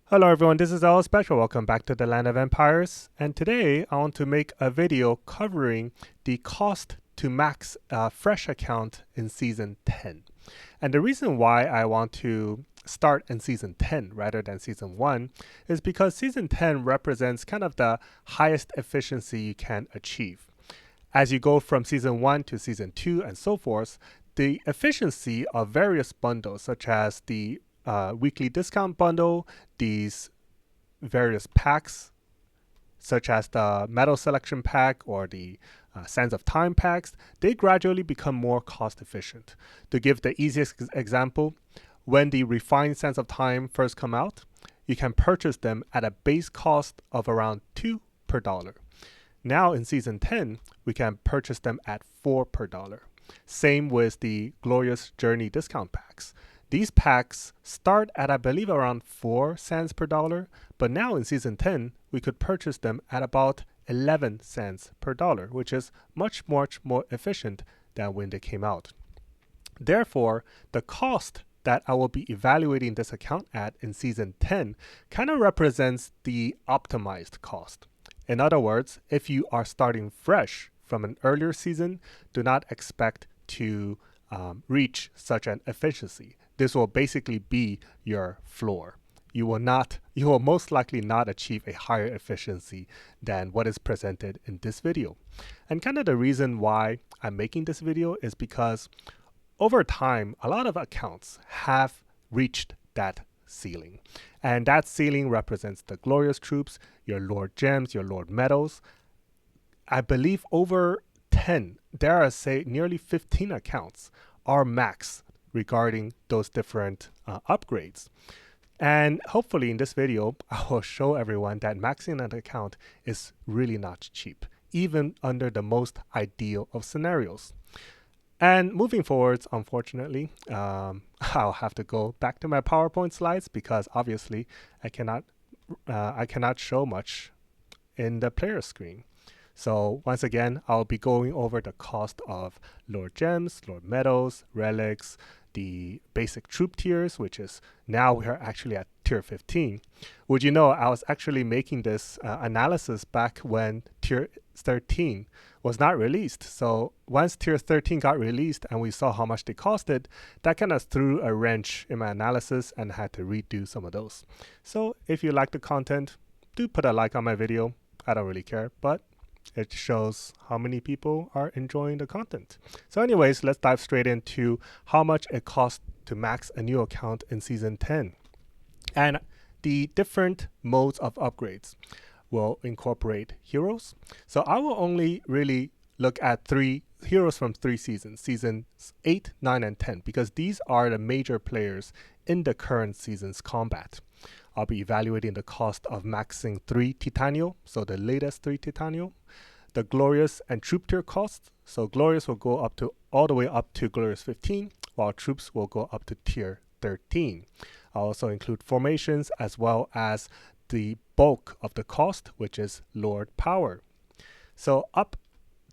Hello everyone, this is L Special. Welcome back to the Land of Empires. And today I want to make a video covering the cost to max a fresh account in Season 10. And the reason why I want to start in Season 10 rather than Season 1 is because Season 10 represents kind of the highest efficiency you can achieve. As you go from Season 1 to Season 2 and so forth, the efficiency of various bundles such as the weekly discount bundle, these various packs, such as the Metal Selection Pack or the Sands of Time packs, they gradually become more cost efficient. To give the easiest example, when the refined Sands of Time first come out, you can purchase them at a base cost of around 2 per dollar. Now in Season 10, we can purchase them at 4 per dollar. Same with the Glorious Journey discount packs. These packs start at, I believe, around 4 cents per dollar, but now in Season 10, we could purchase them at about 11 cents per dollar, which is much more efficient than when they came out. Therefore, the cost that I will be evaluating this account at in Season 10 kind of represents the optimized cost. In other words, if you are starting fresh from an earlier season, do not expect to reach such an efficiency. This will basically be your floor. You will most likely not achieve a higher efficiency than what is presented in this video. And kind of the reason why I'm making this video is because over time, a lot of accounts have reached that ceiling. And that ceiling represents the glorious troops, your Lord Gems, your Lord Medals. I believe over 10, there are nearly 15 accounts are max regarding those different upgrades. And hopefully in this video, I will show everyone that maxing an account is really not cheap, even under the most ideal of scenarios. And moving forwards, unfortunately, I'll have to go back to my PowerPoint slides because obviously I cannot show much in the player screen. So once again, I'll be going over the cost of Lord Gems, Lord Medals, Relics, the basic troop tiers, which is now we're actually at tier 15. Would you know, I was actually making this analysis back when tier 13 was not released. So once tier 13 got released and we saw how much they costed, that kind of threw a wrench in my analysis and had to redo some of those. So if you like the content, do put a like on my video. I don't really care, but it shows how many people are enjoying the content. So anyways, let's dive straight into how much it costs to max a new account in Season 10. And the different modes of upgrades will incorporate heroes. So I will only really look at 3 heroes from 3 seasons, seasons 8, 9, and 10, because these are the major players in the current season's combat. I'll be evaluating the cost of maxing 3 Titano, so the latest 3 Titano, the Glorious and Troop tier cost. So Glorious will go up to all the way up to Glorious 15, while Troops will go up to tier 13. I'll also include formations as well as the bulk of the cost, which is Lord Power. So up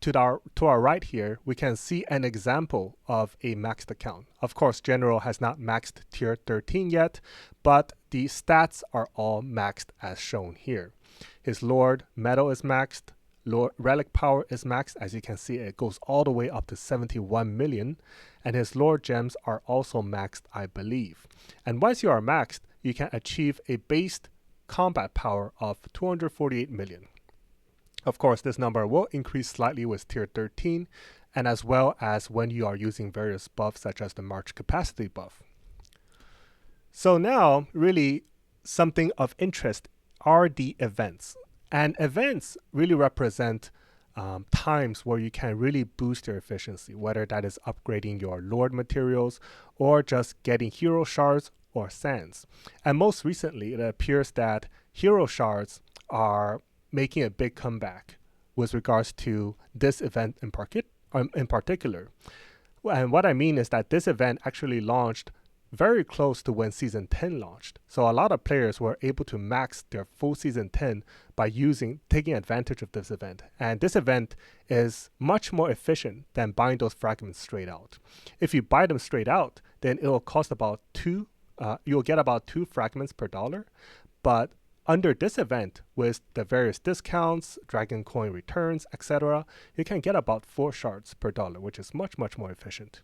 to our right here, we can see an example of a maxed account. Of course, General has not maxed tier 13 yet, but the stats are all maxed as shown here. His Lord Medal is maxed, Lord Relic Power is maxed. As you can see, it goes all the way up to 71 million, and his Lord Gems are also maxed, I believe. And once you are maxed, you can achieve a base combat power of 248 million. Of course, this number will increase slightly with tier 13, and as well as when you are using various buffs such as the March Capacity buff. So now, really, something of interest are the events. And events really represent times where you can really boost your efficiency, whether that is upgrading your Lord materials or just getting hero shards or sands. And most recently, it appears that hero shards are making a big comeback with regards to this event in particular. And what I mean is that this event actually launched very close to when Season 10 launched. So a lot of players were able to max their full Season 10 by taking advantage of this event. And this event is much more efficient than buying those fragments straight out. If you buy them straight out, then it will cost about 2 you'll get about 2 fragments per dollar. But under this event, with the various discounts, Dragon Coin returns, etc., you can get about 4 shards per dollar, which is much, much more efficient.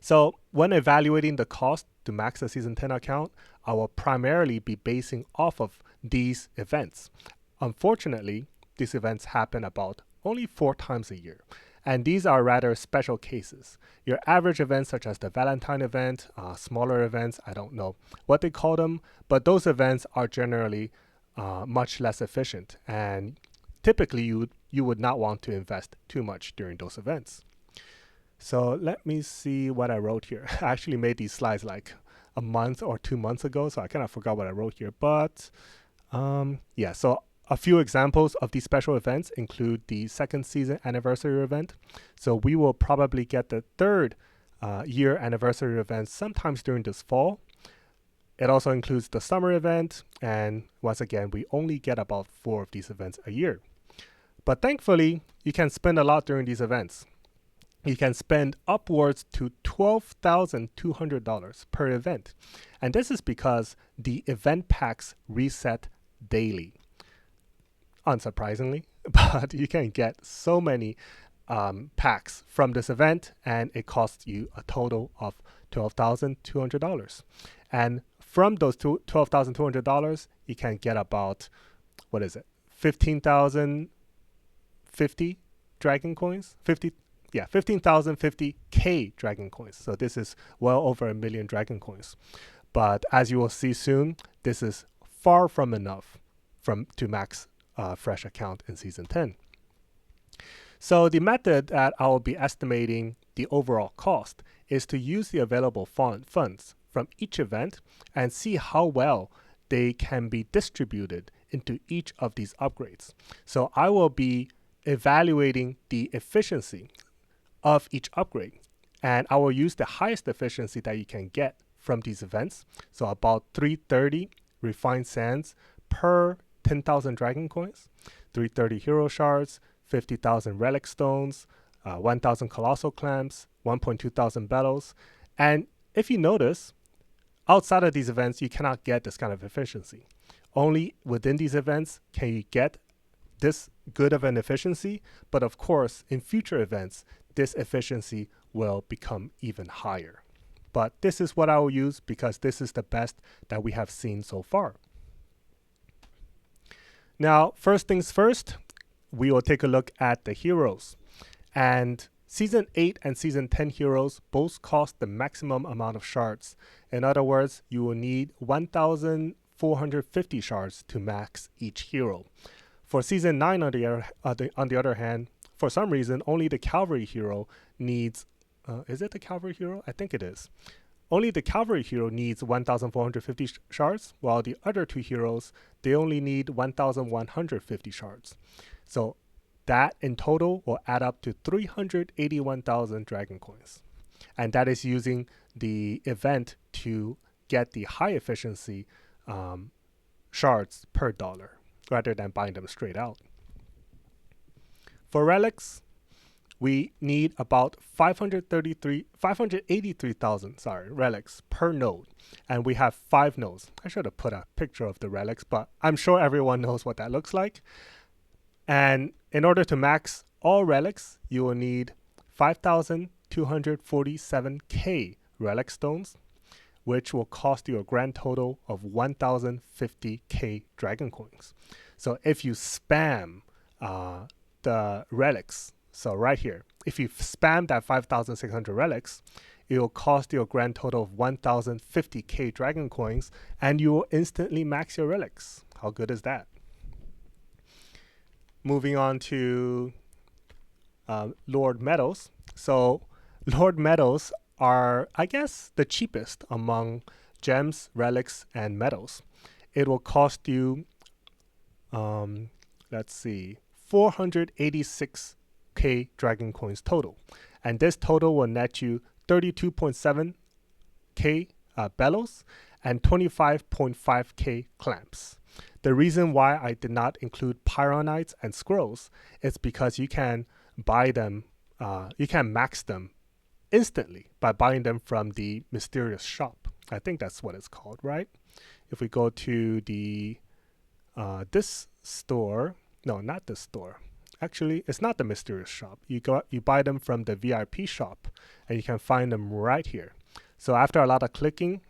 So when evaluating the cost to max a Season 10 account, I will primarily be basing off of these events. Unfortunately, these events happen about only 4 times a year. And these are rather special cases. Your average events, such as the Valentine event, smaller events, I don't know what they call them, but those events are generally much less efficient. And typically, you would not want to invest too much during those events. So let me see what I wrote here. I actually made these slides like a month or 2 months ago, so I kind of forgot what I wrote here. But yeah, so a few examples of these special events include the second season anniversary event. So we will probably get the third year anniversary event sometimes during this fall. It also includes the summer event. And once again, we only get about 4 of these events a year. But thankfully, you can spend a lot during these events. You can spend upwards to $12,200 per event. And this is because the event packs reset daily. Unsurprisingly, but you can get so many packs from this event, and it costs you a total of $12,200. And from those $12,200, you can get about, 15,050 Dragon Coins? 15,050K Dragon Coins. So this is well over 1 million Dragon Coins. But as you will see soon, this is far from enough to max fresh account in Season 10. So the method that I will be estimating the overall cost is to use the available funds from each event and see how well they can be distributed into each of these upgrades. So I will be evaluating the efficiency of each upgrade, and I will use the highest efficiency that you can get from these events. So about 330 refined sands per 10,000 Dragon Coins, 330 Hero Shards, 50,000 Relic Stones, 1,000 Colossal Clamps, 1.2 thousand Bellows. And if you notice, outside of these events, you cannot get this kind of efficiency. Only within these events can you get this good of an efficiency, but of course, in future events, this efficiency will become even higher. But this is what I will use because this is the best that we have seen so far. Now, first things first, we will take a look at the heroes. And Season 8 and Season 10 heroes both cost the maximum amount of shards. In other words, you will need 1,450 shards to max each hero. For Season 9, on the other hand, for some reason, only the Cavalry hero needs... is it the Cavalry hero? I think it is. Only the Cavalry hero needs 1,450 shards, while the other 2 heroes, they only need 1,150 shards. So that in total will add up to 381,000 Dragon Coins. And that is using the event to get the high efficiency shards per dollar, rather than buying them straight out. For relics, we need about 583,000 relics per node, and we have 5 nodes. I should have put a picture of the relics, but I'm sure everyone knows what that looks like. And in order to max all relics, you will need 5,247K relic stones, which will cost you a grand total of 1,050K Dragon Coins. So if you spam the relics, so right here, if you spam that 5,600 relics, it will cost you a grand total of 1,050K Dragon Coins, and you will instantly max your relics. How good is that? Moving on to Lord Medals. So Lord Medals are, I guess, the cheapest among gems, relics, and medals. It will cost you, 486K Dragon Coins total. And this total will net you 32.7K bellows and 25.5K clamps. The reason why I did not include pyronites and scrolls is because you can buy them, you can max them instantly by buying them from the mysterious shop. I think that's what it's called, right? If we go to the this store, no, not this store. Actually, it's not the mysterious shop. You buy them from the VIP shop, and you can find them right here. So after a lot of clicking,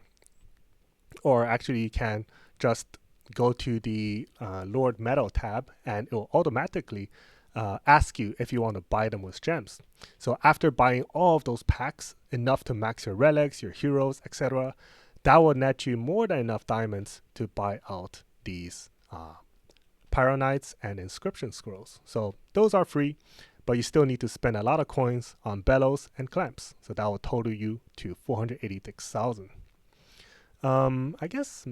or actually you can just go to the Lord Metal tab, and it will automatically ask you if you want to buy them with gems. So after buying all of those packs, enough to max your relics, your heroes, etc., that will net you more than enough diamonds to buy out these Pyronites and inscription scrolls. So those are free, but you still need to spend a lot of coins on bellows and clamps. So that will total you to 486,000. I guess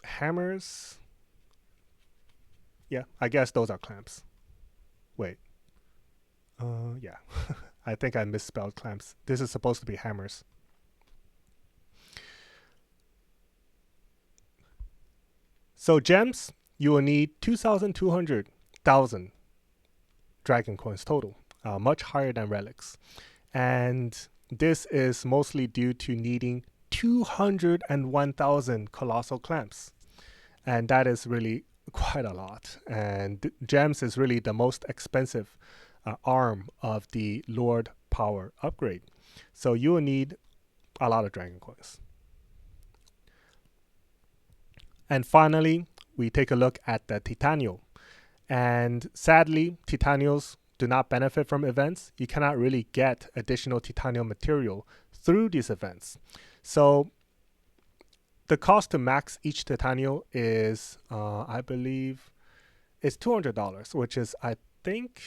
hammers. Yeah, I guess those are clamps. Wait. Yeah. I think I misspelled clamps. This is supposed to be hammers. So gems, you will need 2,200,000 dragon coins total, much higher than relics. And this is mostly due to needing 201,000 colossal clamps. And that is really quite a lot. And gems is really the most expensive arm of the Lord Power upgrade. So you will need a lot of dragon coins. And finally, we take a look at the Titano. And sadly, Titanios do not benefit from events. You cannot really get additional Titanium material through these events. So the cost to max each Titanio is, I believe, is $200, which is, I think,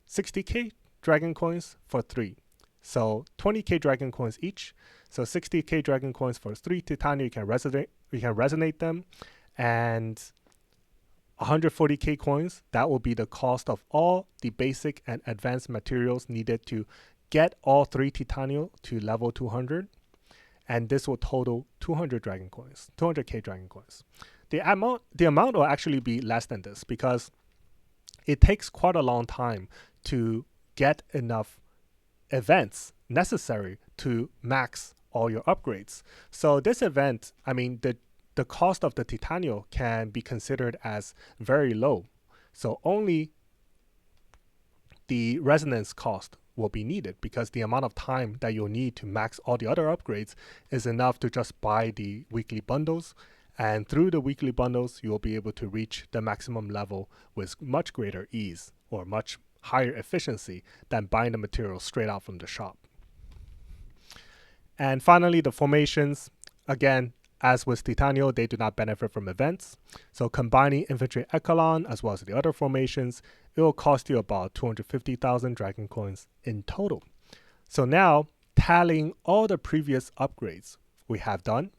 60k dragon coins for 3. So 20k dragon coins each. So 60k dragon coins for 3 Titania. You can resonate them, and 140k coins. That will be the cost of all the basic and advanced materials needed to get all 3 Titania to level 200. And this will total 200 dragon coins, 200k dragon coins. The amount will actually be less than this because it takes quite a long time to get enough events necessary to max all your upgrades. So this event, I mean, the cost of the Titania can be considered as very low. So only the resonance cost will be needed because the amount of time that you'll need to max all the other upgrades is enough to just buy the weekly bundles. And through the weekly bundles, you'll be able to reach the maximum level with much greater ease or much higher efficiency than buying the materials straight out from the shop. And finally, the formations. Again, as with Titano, they do not benefit from events. So combining Infantry Echelon as well as the other formations, it will cost you about 250,000 dragon coins in total. So now, tallying all the previous upgrades we have done,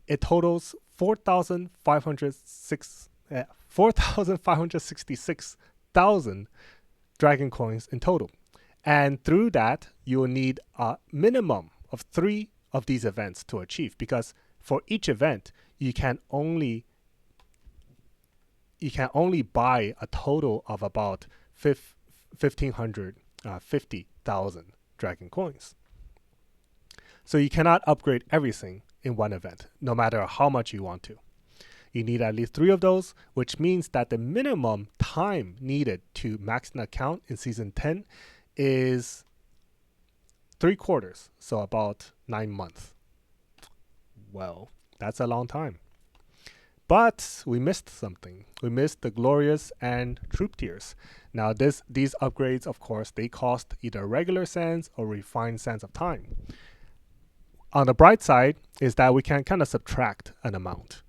it totals 4,566,000 dragon coins in total. And through that, you will need a minimum of 3 of these events to achieve, because for each event, you can only buy a total of about 1,550,000 dragon coins. So you cannot upgrade everything in one event, no matter how much you want to. You need at least 3 of those, which means that the minimum time needed to max an account in Season 10 is 3/4, so about 9 months. Well, that's a long time. But we missed something. We missed the glorious and troop tiers. Now these upgrades, of course, they cost either regular sands or refined sands of time. On the bright side is that we can kind of subtract an amount.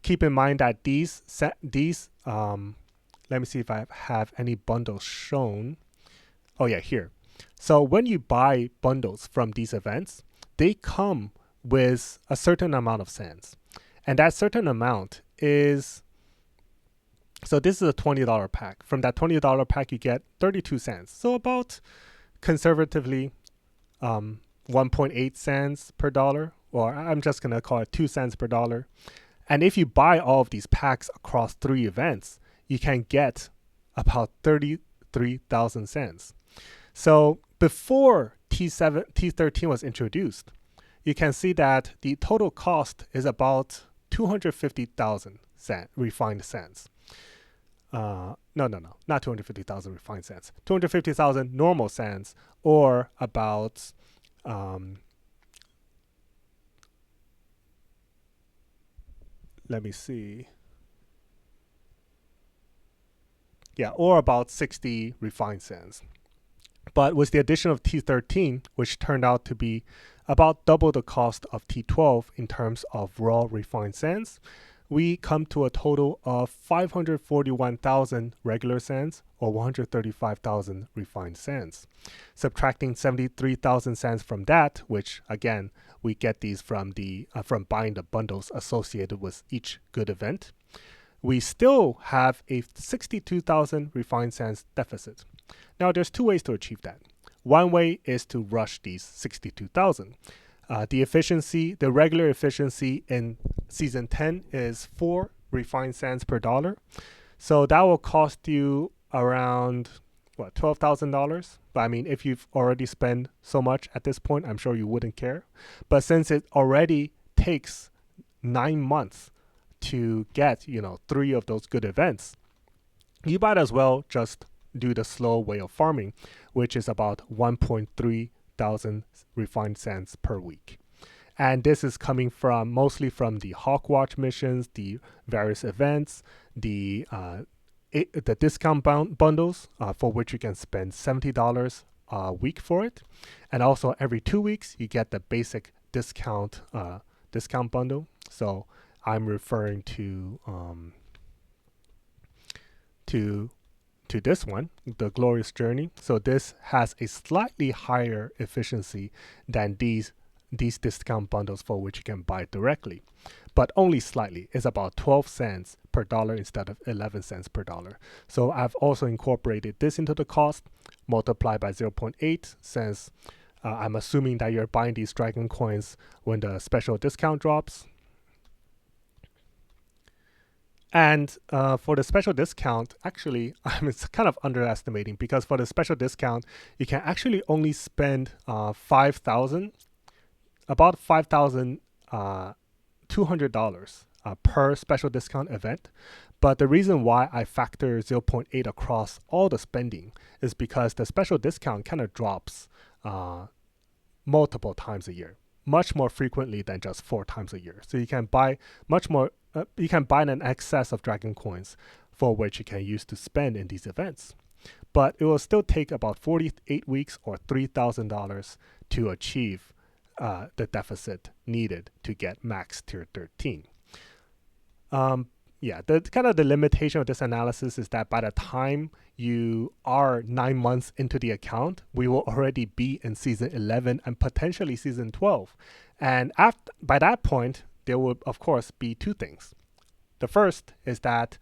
Keep in mind that these let me see if I have any bundles shown. Oh yeah, here. So when you buy bundles from these events, they come with a certain amount of sands. And that certain amount is, so this is a $20 pack. From that $20 pack, you get 32 sands. So about conservatively 1.8 sands per dollar, or I'm just going to call it 2 cents per dollar. And if you buy all of these packs across 3 events, you can get about 33,000 sands. So before T13 was introduced, you can see that the total cost is about 250,000 refined cents. No, not 250,000 refined cents. 250,000 normal cents, or about let me see. Yeah, or about 60 refined cents. But with the addition of T13, which turned out to be about double the cost of T12 in terms of raw refined cents, we come to a total of 541,000 regular cents or 135,000 refined cents. Subtracting 73,000 cents from that, which again, we get these from from buying the bundles associated with each good event, we still have a 62,000 refined cents deficit. Now, there's two ways to achieve that. One way is to rush these 62,000. The regular efficiency in season 10 is 4 refined cents per dollar. So that will cost you around, $12,000? But I mean, if you've already spent so much at this point, I'm sure you wouldn't care. But since it already takes 9 months to get, 3 of those good events, you might as well just do the slow way of farming, which is about 1.3 thousand refined cents per week. And this is coming mostly from the Hawkwatch missions, the various events, the discount bundles for which you can spend $70 a week for it. And also every 2 weeks, you get the basic discount bundle. So I'm referring to this one, the Glorious Journey. So this has a slightly higher efficiency than these discount bundles for which you can buy directly, but only slightly. It's about 12 cents per dollar instead of 11 cents per dollar. So I've also incorporated this into the cost, multiplied by 0.8, since I'm assuming that you're buying these Dragon coins when the special discount drops. And for the special discount, actually, I'm kind of underestimating, because for the special discount, you can actually only spend about $5,200 per special discount event. But the reason why I factor 0.8 across all the spending is because the special discount kind of drops multiple times a year, much more frequently than just 4 times a year. So you can buy much more. You can buy an excess of Dragon coins for which you can use to spend in these events. But it will still take about 48 weeks or $3,000 to achieve the deficit needed to get max tier 13. The limitation of this analysis is that by the time you are 9 months into the account, we will already be in season 11 and potentially season 12. And by that point, there will, of course, be 2 things. The first is that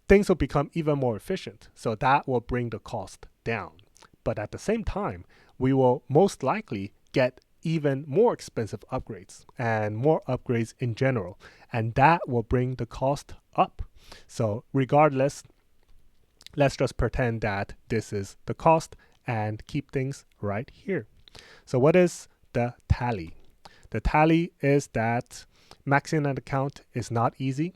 things will become even more efficient, so that will bring the cost down. But at the same time, we will most likely get even more expensive upgrades and more upgrades in general, and that will bring the cost up. So regardless, let's just pretend that this is the cost and keep things right here. So what is the tally? The tally is that maxing an account is not easy,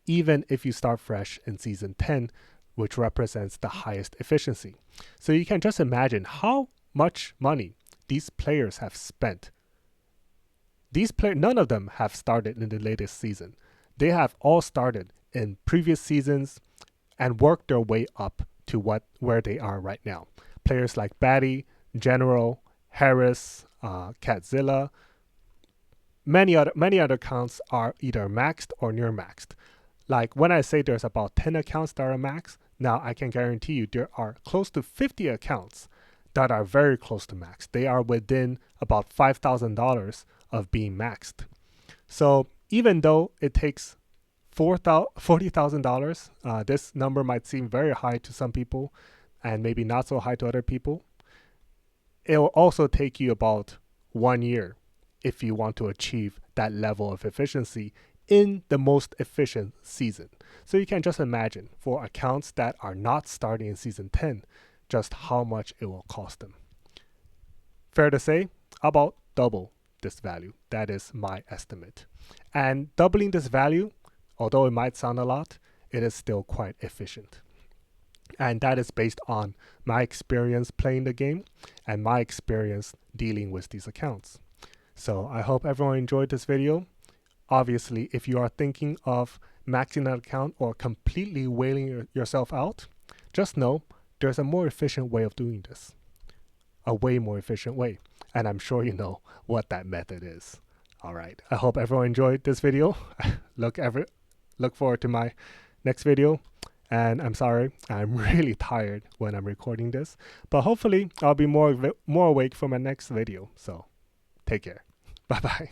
even if you start fresh in season 10, which represents the highest efficiency. So you can just imagine how much money these players have spent. None of them have started in the latest season. They have all started in previous seasons and worked their way up to where they are right now. Players like Batty, General, Harris, Catzilla, many other accounts are either maxed or near maxed. Like when I say there's about 10 accounts that are maxed, now I can guarantee you there are close to 50 accounts that are very close to max. They are within about $5,000 of being maxed. So even though it takes $40,000, this number might seem very high to some people and maybe not so high to other people. It will also take you about 1 year if you want to achieve that level of efficiency in the most efficient season. So you can just imagine for accounts that are not starting in season 10, just how much it will cost them. Fair to say, about double this value. That is my estimate. And doubling this value, although it might sound a lot, it is still quite efficient. And that is based on my experience playing the game and my experience dealing with these accounts. So I hope everyone enjoyed this video. Obviously, if you are thinking of maxing that account or completely whaling yourself out, just know there's a more efficient way of doing this. A way more efficient way. And I'm sure you know what that method is. All right. I hope everyone enjoyed this video. Look forward to my next video. And I'm sorry, I'm really tired when I'm recording this. But hopefully I'll be more awake for my next video. So take care. Bye-bye.